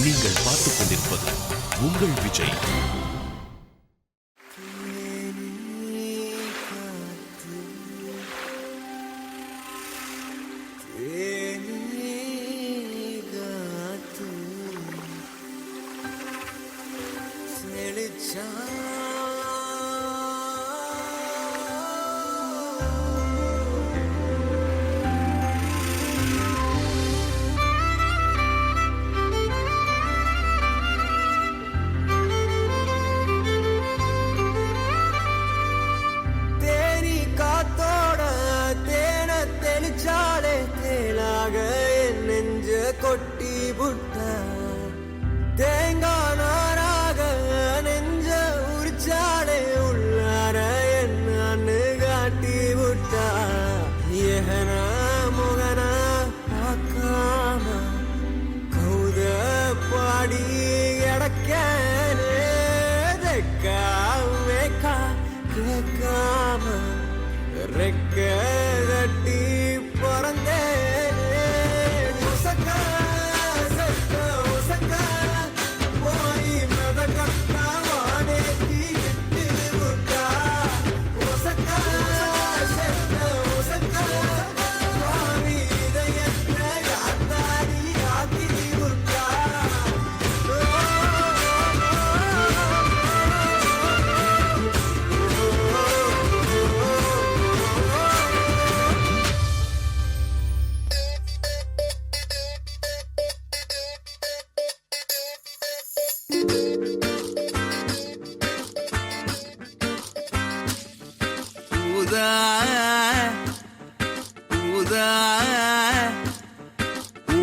நீங்கள் பார்த்துக் கொண்டிருப்பது உங்கள் விஜய். கொட்டி புட்ட தேங்காய் நாராக நெஞ்ச உரிச்சாலே உள்ளார என்னன்னு காட்டி புட்டா ஏன முகன பார்க்காம கௌத பாடி கிடக்கா வேக்கா கேட்காம ரெக்க கட்டி பிறந்தே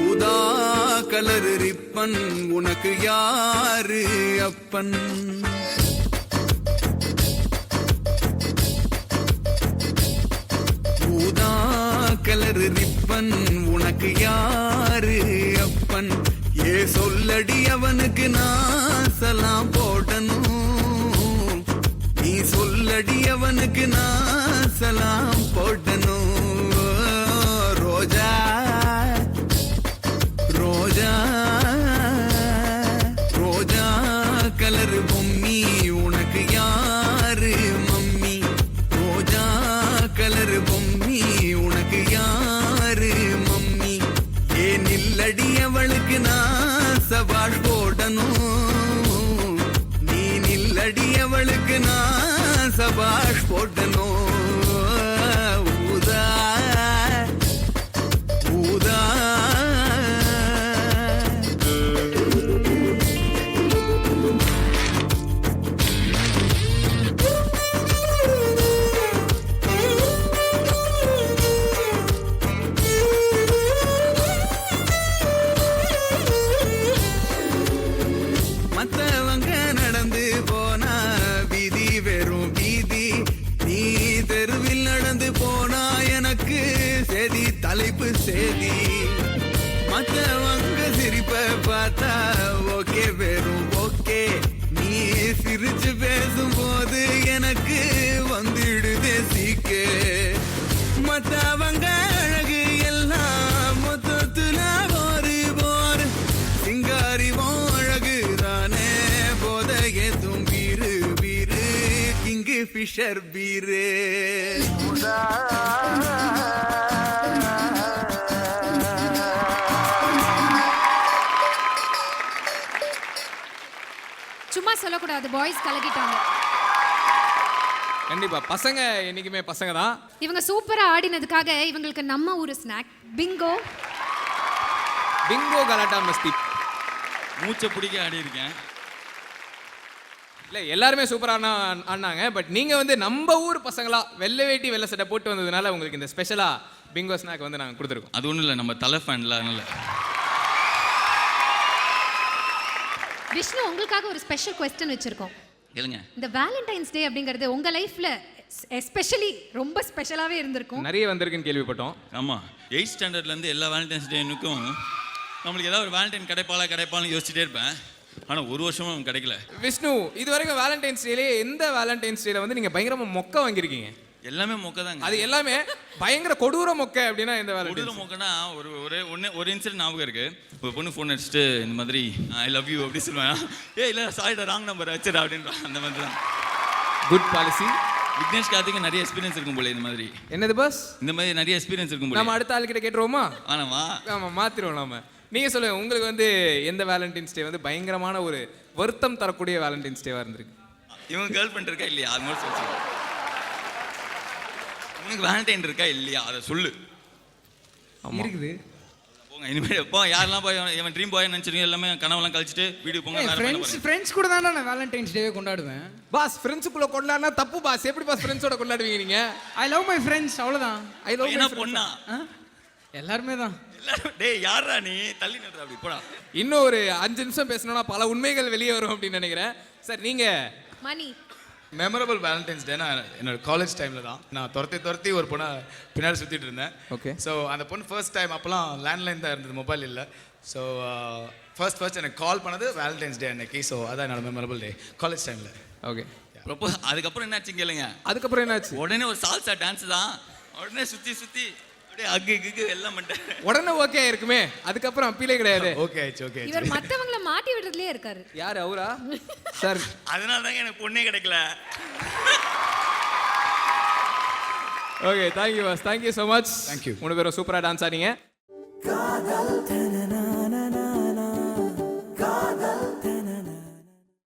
ஊதா கலர் ரிப்பன் உனக்கு யாரு அப்பன்? ஊதா கலர் ரிப்பன் உனக்கு யாரு அப்பன்? ஏ சொல்லடி அவனுக்கு நான் சலாம் போடணும், நீ சொல்லடி அவனுக்கு நான் சலாம் போடணும். ரோஜா ரோஜா ரோஜா கலர் பொம்மி உனக்கு யாரு மம்மி? ரோஜா கலர் பொம்மி உனக்கு யாரு மம்மி? ஏ நில்லடி அவளுக்கு நான் சவால் போடணும், நீ நில்லடி அவளுக்கு நான் சபாஷ் போடணும். ஊதா ஊதா மத்தவங்க நடந்து போனா வீதி வெறும் வீதி, நீ தெருவில் நடந்து போனா எனக்கு சேதி தலைப்பு சேதி. மத்தவங்க சிரிப்ப பார்த்தா ஓகே வெறும் ஓகே, நீ சிரிச்சு பேசும்போது எனக்கு வந்துடுதே சீக்கே. மத்தவங்க அழகு எல்லாம் மொத்தத்துல ஒரு போர் சிங்காரிவோம் அழகு தானே போதையே தும்பீரு பீரு கிங்கு ஃபிஷர் பீரு. சும்மா சொல்லக்கூடாது, பாய்ஸ் கலக்கிட்டாங்க. கண்டிப்பா பசங்க என்னைக்குமே பசங்க தான். இவங்க சூப்பரா ஆடினதுக்காக இவங்களுக்கு நம்ம ஊரு ஸ்நாக் பிங்கோ. பிங்கோ கலாட்டா மஸ்தி. மூச்சை பிடிக்க ஆடி இருக்கேன். இல்லை எல்லாருமே சூப்பராக ஆடினாங்க. பட் நீங்கள் வந்து நம்ம ஊர் பசங்களா வெள்ளை வேட்டி வெள்ளை சட்டை போட்டு வந்ததுனால உங்களுக்கு இந்த ஸ்பெஷலாக பிங்கோ ஸ்நாக் வந்து நாங்கள் கொடுத்துருக்கோம். அது ஒன்றும் இல்லை, நம்ம தலை ஃபேன்ல அதனால. விஷ்ணு, உங்களுக்காக ஒரு ஸ்பெஷல் क्वेश्चन வச்சிருக்கோம். கேளுங்க. இந்த வேலண்டைன்ஸ் டே அப்படிங்கிறது உங்க லைஃப்ல எஸ்பெஷலி ரொம்ப ஸ்பெஷலாவே இருந்திருக்கும். நிறைய வந்திருக்குன்னு கேள்விப்பட்டோம். ஆமாம், 8th ஸ்டாண்டர்ட்லேருந்து எல்லா வேலண்டைன்ஸ் டேனுக்கும் நம்மளுக்கு ஏதாவது ஒரு வேலண்டைன் கிடைப்பான்னு யோசிச்சுட்டே இருப்பேன். ஆனால் ஒரு வருஷமும் கிடைக்கல. விஷ்ணு, இது வரைக்கும் வேலண்டைன்ஸ் டேலே எந்த வேலண்டைன்ஸ் டேல வந்து நீங்கள் பயங்கரமாக மொக்க வாங்கியிருக்கீங்க? எல்லாமே மொக்க தாங்க. அது எல்லாமே பயங்கர கொடூர மொக்க அப்படின்னா எந்த கொடூர வேலண்டைன்ஸ்? மொக்கனா ஒரு இன்சிடென்ட் ஞாபகம் இருக்கு. ஒரு பொண்ணு ஃபோன் அடிச்சுட்டு இந்த மாதிரி ஐ லவ் யூ அப்படி சொல்லுவேன். இல்லை சாரிடா ராங் நம்பர் வச்சுடா அப்படின்றான். அந்த மாதிரி தான். Good policy. விக்னேஷ் கார்த்திக்கு நிறைய எக்ஸ்பீரியன்ஸ் இருக்கும் போல இந்த மாதிரி. என்னது பாஸ்? இந்த மாதிரி நிறைய எக்ஸ்பீரியன்ஸ் இருக்கும் போல. நம்ம அடுத்த ஆள்கிட்ட கேட்டுருவோமா? ஆனாவா? ஆமா, மாத்திருவோம் நாம. நீங்க சொல்லுங்க, உங்களுக்கு வந்து எந்த வேலண்டைன்ஸ் டே வந்து பயங்கரமான ஒரு வருத்தம் தரக்கூடிய வேலண்டைன்ஸ் டேவா இருந்திருக்கு? இவங்க கேர்ள் ஃப்ரெண்ட் இருக்கா இல்லையா அது மாதிரி சொல்லு. உனக்கு வேலண்டைன் இருக்கா இல்லையா அதை சொல்லு. இருக்குது. போங்க இனிமேல் எப்போ யாரெல்லாம் போய் இவன் ட்ரீம் பாய் நினச்சிருக்கீங்க எல்லாமே கனவெல்லாம் கழிச்சிட்டு வீடியோ போங்க. ஃப்ரெண்ட்ஸ் கூட தான் நான் வேலண்டைன்ஸ் டேவே கொண்டாடுவேன். பாஸ் ஃப்ரெண்ட்ஸுக்குள்ள கொண்டாடினா தப்பு பாஸ். எப்படி பாஸ் ஃப்ரெண்ட்ஸோட கொண்டாடுவீங்க நீங்க? ஐ லவ் மை ஃப்ரெண்ட்ஸ் அவ்வளவுதான். ஐ லவ் என்ன பொண்ணா எல்லாருமே தான். எல்லாரும் டேய் யாரா நீ தள்ளி நிறுத்த அப்படி போடா. இன்னும் ஒரு 5 நிமிஷம் பேசணும்னா பல உண்மைகள் வெளியே வரும் அப்படின்னு நினைக்கிறேன். சார் நீங்க? மணி. மெமரபிள் வேலண்டைன்ஸ் டே நான் என்னோட காலேஜ் டைமில் தான் நான் துரத்தி ஒரு பொண்ணை பின்னாடி சுற்றிட்டு இருந்தேன். ஓகே. ஸோ அந்த பொண்ணு ஃபர்ஸ்ட் டைம் அப்போலாம் லேண்ட்லைன் தான் இருந்தது, மொபைல் இல்லை. ஸோ ஃபர்ஸ்ட் எனக்கு கால் பண்ணது வேலண்டைன்ஸ் டே அன்னைக்கு. ஸோ அதான் என்னோட மெமரபிள் டே காலேஜ் டைமில். ஓகே. ப்ரொப்போஸ் அதுக்கப்புறம் என்னாச்சு கேளுங்க. அதுக்கப்புறம் என்னாச்சு? உடனே ஒரு சால்சா டான்ஸ் தான். உடனே சுற்றி அப்படியே அக்கு எல்லாம் பண்ணிட்டேன். உடனே ஓகே இருக்குமே, அதுக்கப்புறம் அப்பீலே கிடையாது. Okay okay. இவர் மத்தவங்கள மாட்டி விடுறதுலயே இருக்காரு. யார் அவரா? சார் அதனால தாங்க எனக்கு பொண்ணே கிடைக்கல. Okay, thank you boss, thank you so much. Thank you. 3 பேரும் சூப்பராக டான்ஸ் ஆடிங்க. காதல் தனனா